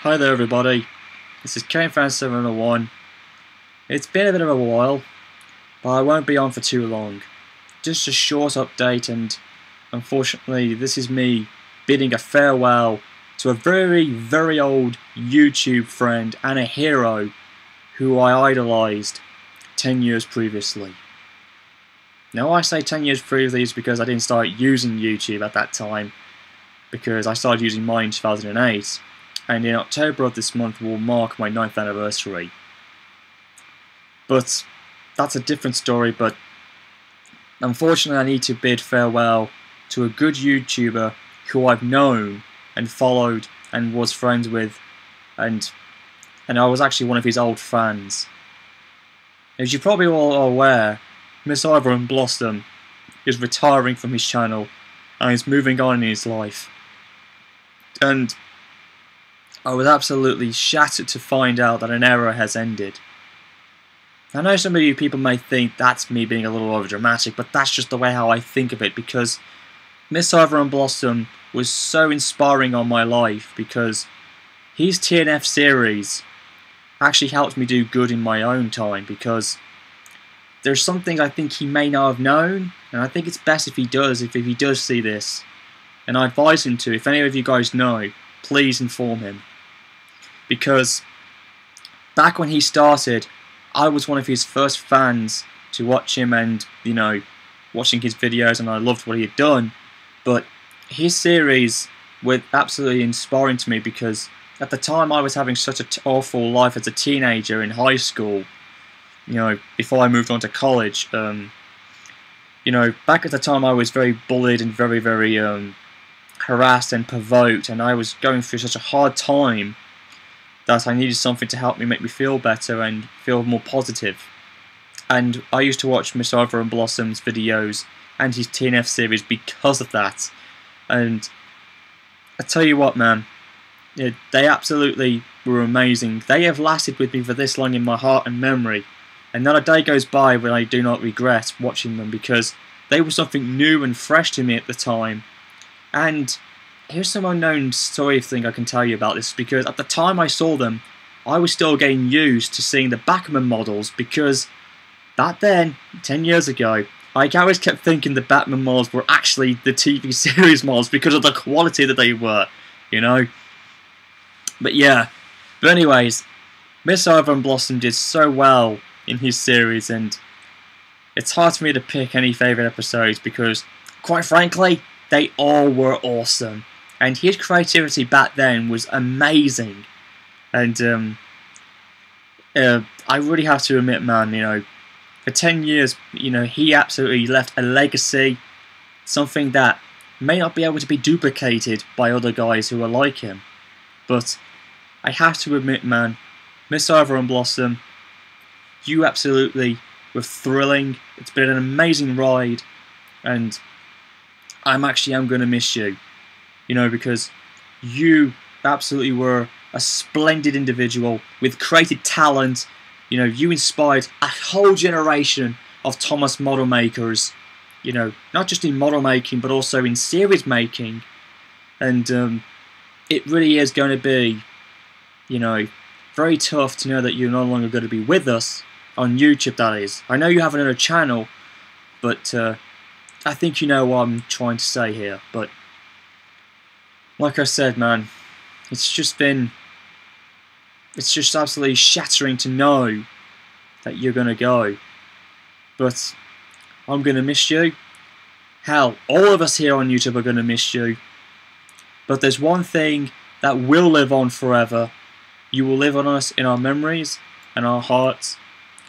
Hi there everybody, this is KFan701. It's been a bit of a while, but I won't be on for too long. Just a short update, and unfortunately this is me bidding a farewell to a very old YouTube friend and a hero who I idolised 10 years previously. Now I say 10 years previously is because I didn't start using YouTube at that time, because I started using mine in 2008. And in October of this month will mark my 9th anniversary. But that's a different story. But unfortunately I need to bid farewell to a good YouTuber who I've known and followed and was friends with, and I was actually one of his old fans. As you probably all are aware, missoliverandblossom is retiring from his channel and is moving on in his life. And I was absolutely shattered to find out that an era has ended. I know some of you people may think that's me being a little overdramatic, but that's just the way how I think of it, because missoliverandblossom was so inspiring on my life, because his TNF series actually helped me do good in my own time, because there's some things I think he may not have known, and I think it's best if he does, if he does see this. And I advise him to. If any of you guys know, please inform him. Because back when he started, I was one of his first fans to watch him and, watching his videos, and I loved what he had done. But his series were absolutely inspiring to me, because at the time I was having such an awful life as a teenager in high school, before I moved on to college. Back at the time I was very bullied and very harassed and provoked, and I was going through such a hard time that I needed something to help me, make me feel better and feel more positive. And I used to watch missoliverandblossom's videos and his TNF series because of that. And I tell you what, man, they absolutely were amazing. They have lasted with me for this long in my heart and memory, and not a day goes by when I do not regret watching them, because they were something new and fresh to me at the time. And here's some unknown story thing I can tell you about this, because at the time I saw them, I was still getting used to seeing the Batman models, because back then, 10 years ago, I always kept thinking the Batman models were actually the TV series models because of the quality that they were, But yeah, but anyways, missoliverandblossom did so well in his series, and it's hard for me to pick any favourite episodes because, quite frankly, they all were awesome. And his creativity back then was amazing. And I really have to admit, man, for 10 years, he absolutely left a legacy, something that may not be able to be duplicated by other guys who are like him. But I have to admit, man, missoliverandblossom, you absolutely were thrilling. It's been an amazing ride, and I'm going to miss you. Because you absolutely were a splendid individual with creative talent. You inspired a whole generation of Thomas model makers, not just in model making, but also in series making. And it really is going to be, very tough to know that you're no longer going to be with us on YouTube, that is. I know you have another channel, but I think you know what I'm trying to say here. But like I said, man, it's just absolutely shattering to know that you're going to go. But I'm going to miss you. Hell, all of us here on YouTube are going to miss you. But there's one thing that will live on forever. You will live on us in our memories and our hearts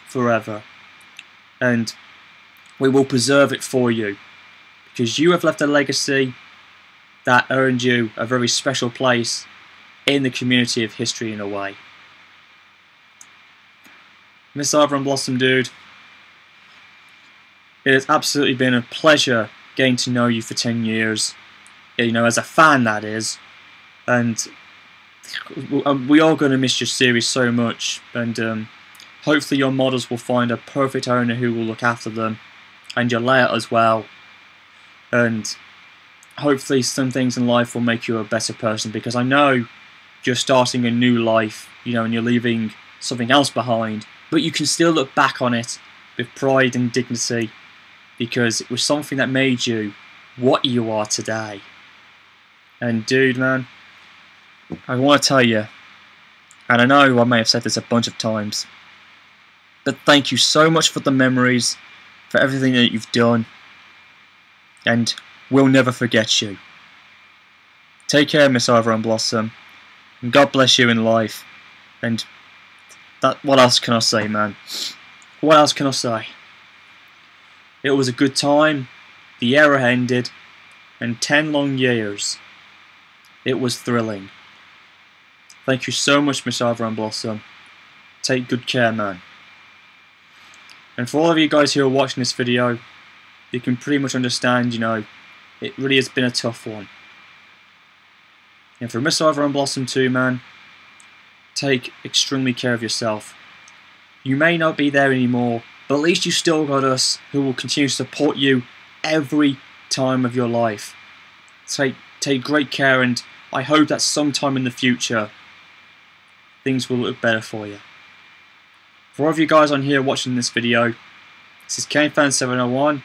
forever. And we will preserve it for you, because you have left a legacy that earned you a very special place in the community of history in a way. missoliverandblossom, dude, it has absolutely been a pleasure getting to know you for 10 years, as a fan, that is. And we are going to miss your series so much, and hopefully your models will find a perfect owner who will look after them, and your layout as well. And hopefully some things in life will make you a better person, because I know you're starting a new life, you know, and you're leaving something else behind, but you can still look back on it with pride and dignity because it was something that made you what you are today. And dude, man, I want to tell you, and I know I may have said this a bunch of times, but thank you so much for the memories, for everything that you've done, and we'll never forget you. Take care, missoliverandblossom, and God bless you in life. And what else can I say, man? What else can I say? It was a good time, the era ended, and 10 long years. It was thrilling. Thank you so much, missoliverandblossom. Take good care, man. And for all of you guys who are watching this video, you can pretty much understand, you know, it really has been a tough one. And for missoliverandblossom too, man, take extremely care of yourself. You may not be there anymore, but at least you still got us who will continue to support you every time of your life. Take great care, and I hope that sometime in the future things will look better for you. For all of you guys on here watching this video, this is KaneFan701.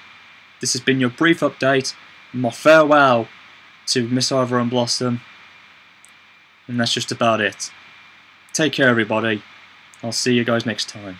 This has been your brief update, my farewell to missoliverandblossom, and that's just about it. Take care, everybody. I'll see you guys next time.